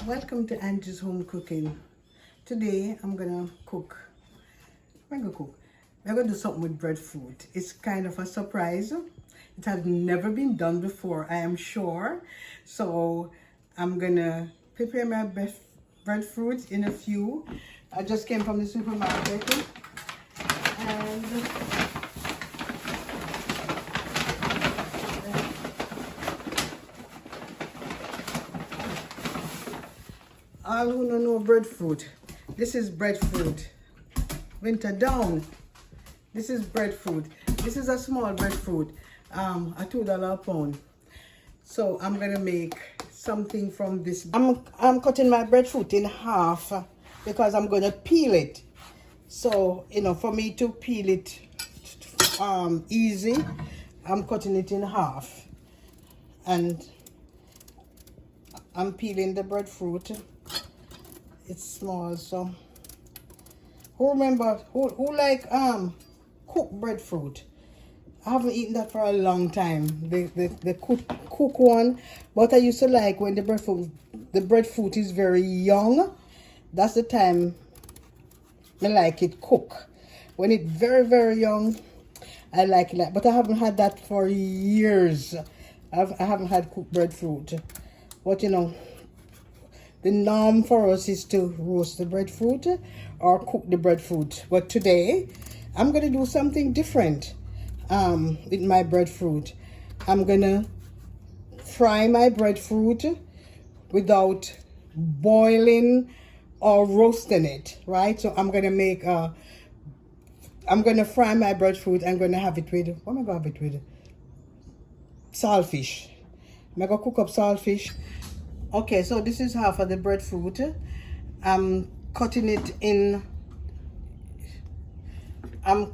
Welcome to Angie's Home Cooking. Today I'm gonna cook. We're gonna do something with breadfruit. It's kind of a surprise. It has never been done before, I am sure. So I'm gonna prepare my breadfruit in a few. I just came from the supermarket and all who don't know breadfruit, this is breadfruit. Winter down. This is breadfruit. This is a small breadfruit, a $2 a pound. So I'm gonna make something from this. I'm cutting my breadfruit in half because I'm gonna peel it. So for me to peel it easy, I'm cutting it in half, and I'm peeling the breadfruit. It's small, so who like cooked breadfruit? I haven't eaten that for a long time. The cook one, but I used to like when the breadfruit is very young. That's the time I like it cook. When it's very young, I like it. But I haven't had that for years. I haven't had cooked breadfruit. But the norm for us is to roast the breadfruit or cook the breadfruit. But today, I'm going to do something different with my breadfruit. I'm going to fry my breadfruit without boiling or roasting it, right? So I'm going to fry my breadfruit. I'm going to have it with, what am I going to have it with? Saltfish. I'm going to cook up saltfish. Okay, so this is half of the breadfruit. I'm cutting it in. I'm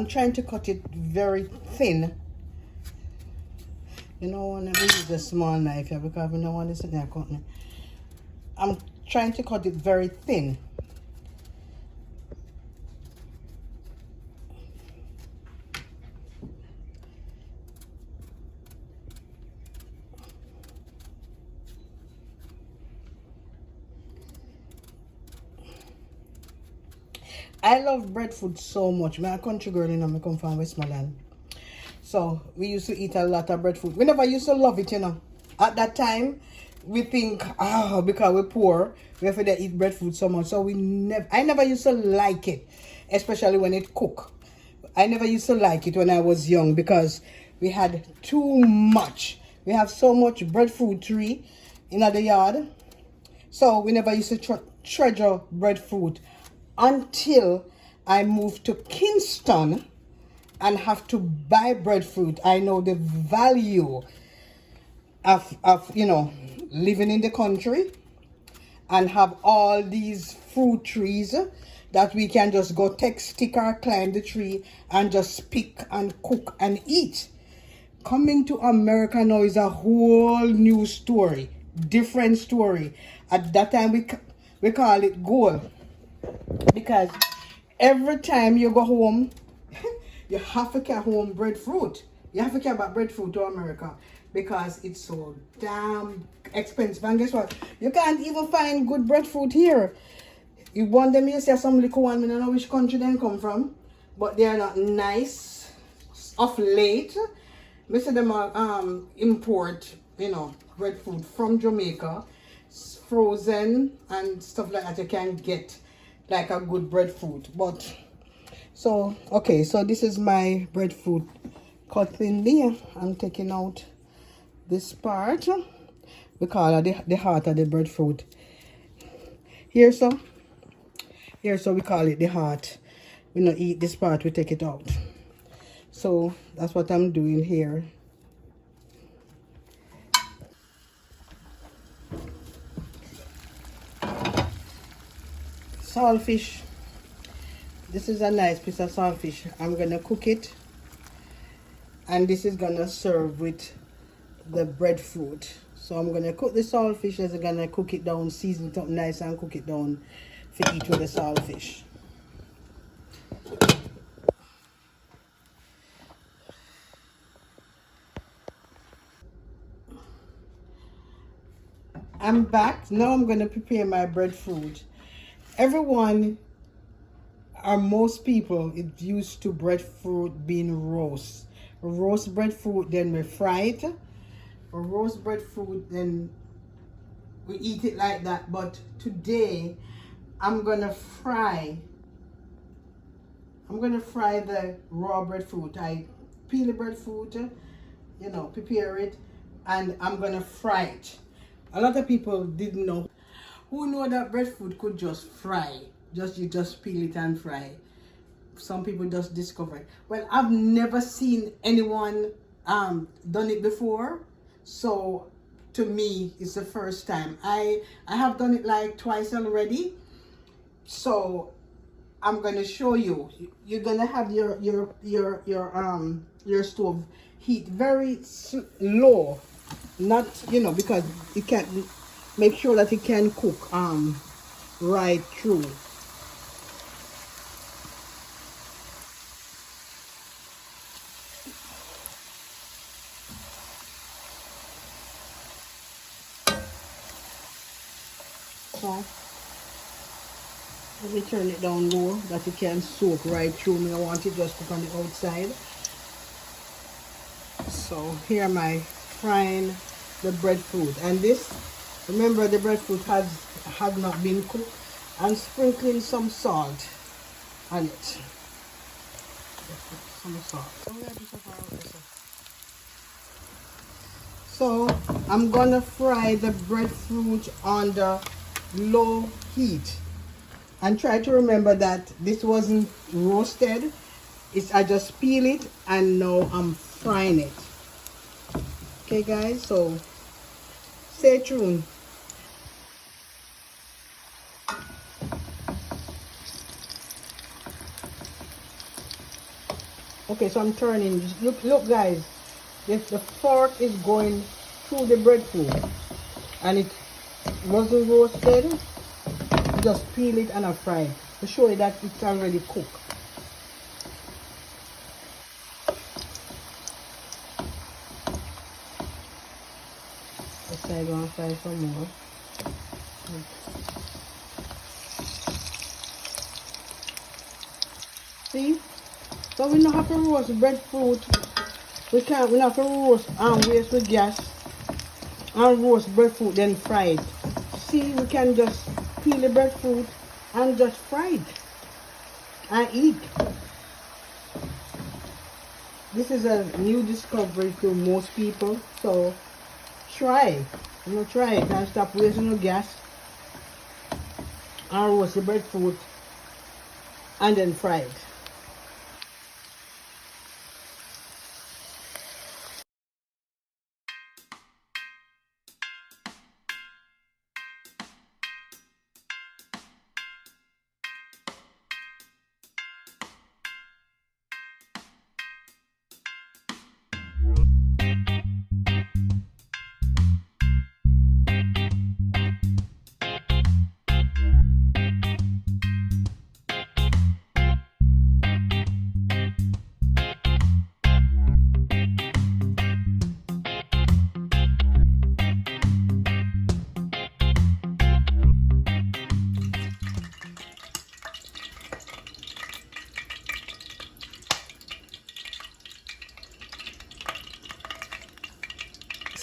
trying to cut it very thin. I'm going to use a small knife here because I don't want this in there cutting. I'm trying to cut it very thin. I love breadfruit so much. I'm a country girl, I come from Westmoreland. So we used to eat a lot of breadfruit. We never used to love it, At that time, we think, because we're poor, we have to eat breadfruit so much. So I never used to like it, especially when it cook. I never used to like it when I was young because we had too much. We have so much breadfruit tree in the yard. So we never used to treasure breadfruit until I moved to Kingston and have to buy breadfruit. I know the value of living in the country and have all these fruit trees that we can just go take stick or climb the tree and just pick and cook and eat. Coming to America now is a whole new story, different story. At that time we call it gold, because every time you go home you have to carry home breadfruit. You have to carry back breadfruit to America because it's so damn expensive. And guess what? You can't even find good breadfruit here. You want them, you see some little one, I don't know which country they come from, but they are not nice of late. I see them import, breadfruit from Jamaica, frozen and stuff like that. You can get like a good breadfruit. But so okay, so this is my breadfruit cut in there. I'm taking out this part. We call it the heart of the breadfruit. Here so we call it the heart. We don't eat this part, we take it out. So that's what I'm doing here. Saltfish. This is a nice piece of saltfish. I'm gonna cook it, and this is gonna serve with the breadfruit. So I'm gonna cook the saltfish. I'm gonna cook it down, season it up nice, and cook it down for eat with the saltfish. I'm back. Now I'm going to prepare my breadfruit. Everyone, or most people, is used to breadfruit being roast. Roast breadfruit, then we fry it. Roast breadfruit, then we eat it like that. But today, I'm going to fry. I'm going to fry the raw breadfruit. I peel the breadfruit, you know, prepare it, and I'm going to fry it. A lot of people didn't know. Who know that breadfruit could just fry? You just peel it and fry. Some people just discover it. Well, I've never seen anyone done it before. So to me, it's the first time. I have done it like twice already. So I'm gonna show you. You're gonna have your stove heat very low, not, you know, because it can't, make sure that it can cook right through. So let me turn it down low that it can soak right through. Me, I want it just cook on the outside. So here am I frying the breadfruit, and this, remember, the breadfruit has not been cooked, and sprinkling some salt on it. Some salt. So I'm gonna fry the breadfruit on the low heat, and try to remember that this wasn't roasted. I just peel it and now I'm frying it. Okay guys, so stay tuned. Okay, so I'm turning. Look guys, the fork is going through the breadfruit, and it wasn't roasted. Just peel it and I fry it to show you that it's already cooked. I'm gonna fry some more. See? So we don't have to roast breadfruit. We don't have to roast and waste with gas and roast breadfruit then fry it. See, we can just peel the breadfruit and just fry it and eat. This is a new discovery to most people, so try. You know, try it and stop wasting the gas and roast the breadfruit and then fry it.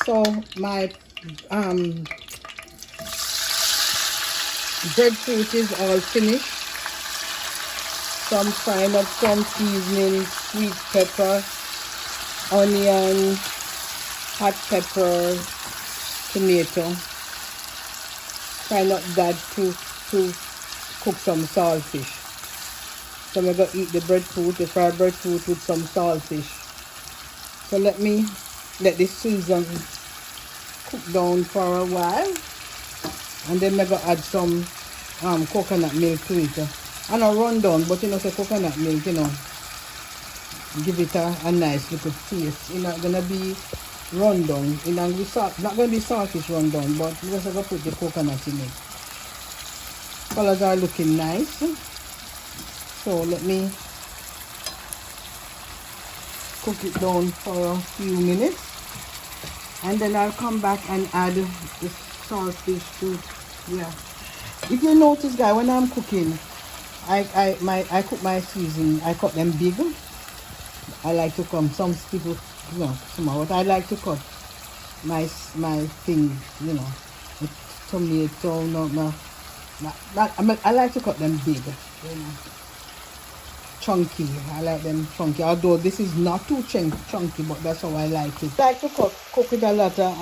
So my breadfruit is all finished. So I'm frying up some seasonings, sweet pepper, onion, hot pepper, tomato. Try not that to cook some saltfish. So I'm gonna eat the breadfruit, the fried breadfruit with some saltfish. So let this season cook down for a while, and then I'm gonna add some coconut milk to it. And a rundown, but you know, say coconut milk, you know, give it a nice little taste. It's not gonna be rundown. It's not gonna be saltish rundown, but we're just gonna put the coconut in it. Colors are looking nice. So let me cook it down for a few minutes, and then I'll come back and add the saltfish too. Yeah. If you notice, guys, when I'm cooking, I cook my seasoning. I cut them big. I like to come. Some people, small. But I like to cut my thing. The tomato. No. I like to cut them big. Chunky. I like them chunky. Although this is not too chunky, but that's how I like it. I like to cook with a lot of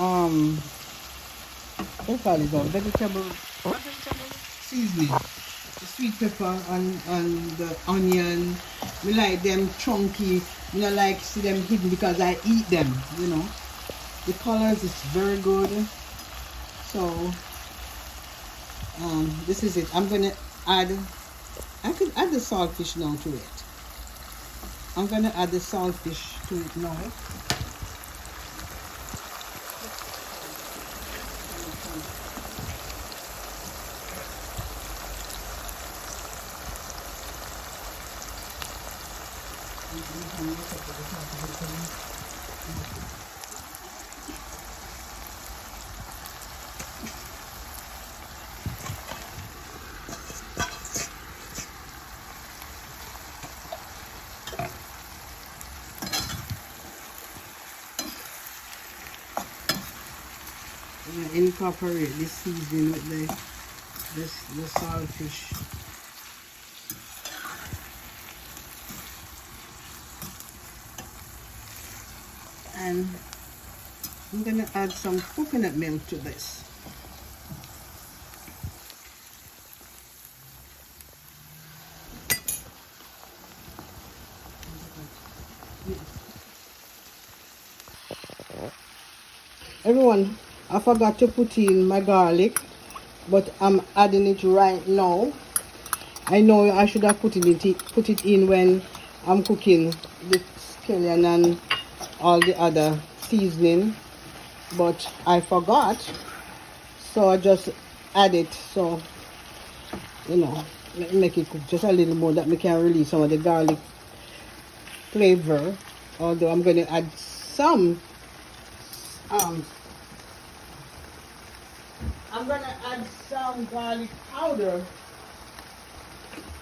what do you call it? Vegetable seasoning. The sweet pepper and the onion. We like them chunky. I like see them hidden because I eat them. The colors is very good. So this is it. I'm gonna add. I could add the saltfish now to it. I'm gonna add the saltfish to it now. Incorporate this seasoning with the saltfish. And I'm gonna add some coconut milk to this. Everyone, I forgot to put in my garlic, but I'm adding it right now. I know I should have put it in when I'm cooking the scallion and all the other seasoning, but I forgot, so I just add it. So let me make it cook just a little more, that we can release some of the garlic flavor. Although I'm going to add some I'm going to add some garlic powder.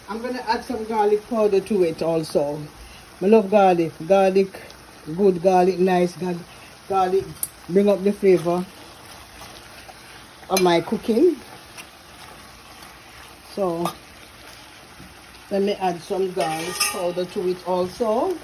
I'm going to add some garlic powder to it also. I love garlic. Garlic, good garlic, nice garlic. Bring up the flavor of my cooking. So, let me add some garlic powder to it also.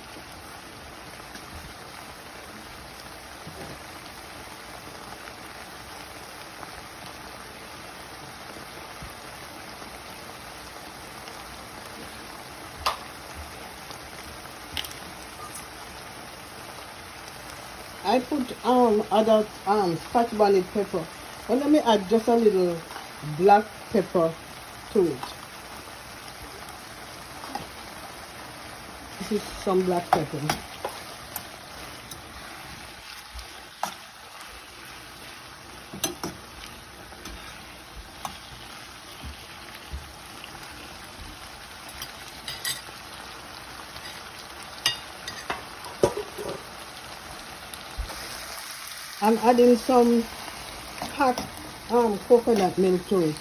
I put other scotch bonnet pepper. But let me add just a little black pepper to it. This is some black pepper. I'm adding some hot coconut milk to it.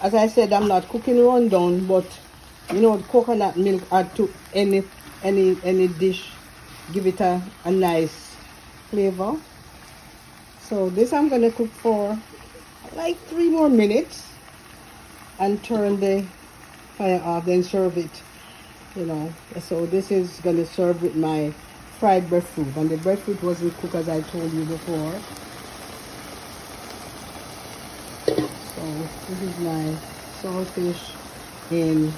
As I said, I'm not cooking rundown, but coconut milk add to any dish, give it a nice flavor. So this I'm gonna cook for like 3 more minutes and turn the fire off, then serve it. So this is gonna serve with my fried breadfruit, and the breadfruit wasn't cooked as I told you before. So this is my saltfish in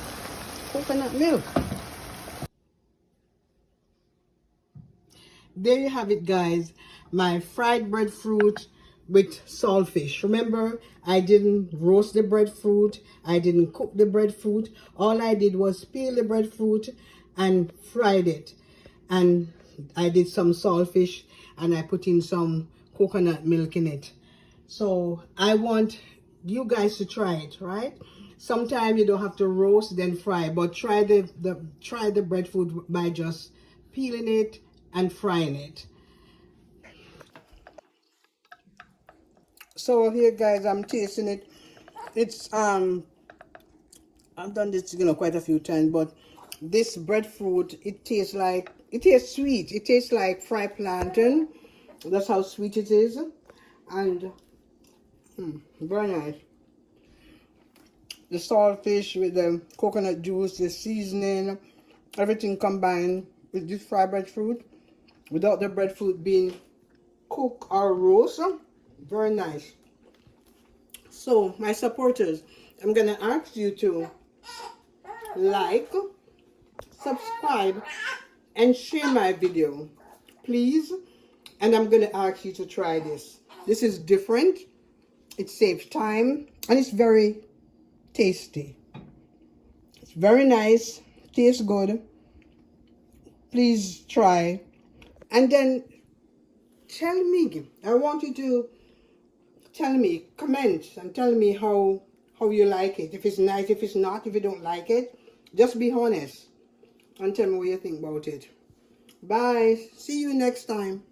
coconut milk. There you have it, guys. My fried breadfruit with saltfish. Remember, I didn't roast the breadfruit. I didn't cook the breadfruit. All I did was peel the breadfruit and fried it. And I did some saltfish and I put in some coconut milk in it. So I want you guys to try it, right? Sometimes you don't have to roast then fry, but try the breadfruit by just peeling it and frying it. So here guys, I'm tasting it. It's I've done this, quite a few times, but this breadfruit, it tastes sweet. It tastes like fried plantain. That's how sweet it is. And very nice. The saltfish with the coconut juice, the seasoning, everything combined with this fried breadfruit without the breadfruit being cooked or roast. Very nice. So, my supporters, I'm going to ask you to like, subscribe, and share my video, please. And I'm going to ask you to try this. This is different. It saves time. And it's very tasty. It's very nice. Tastes good. Please try. And then tell me. I want you to tell me, comment, and tell me how you like it. If it's nice, if it's not, if you don't like it. Just be honest. And tell me what you think about it. Bye. See you next time.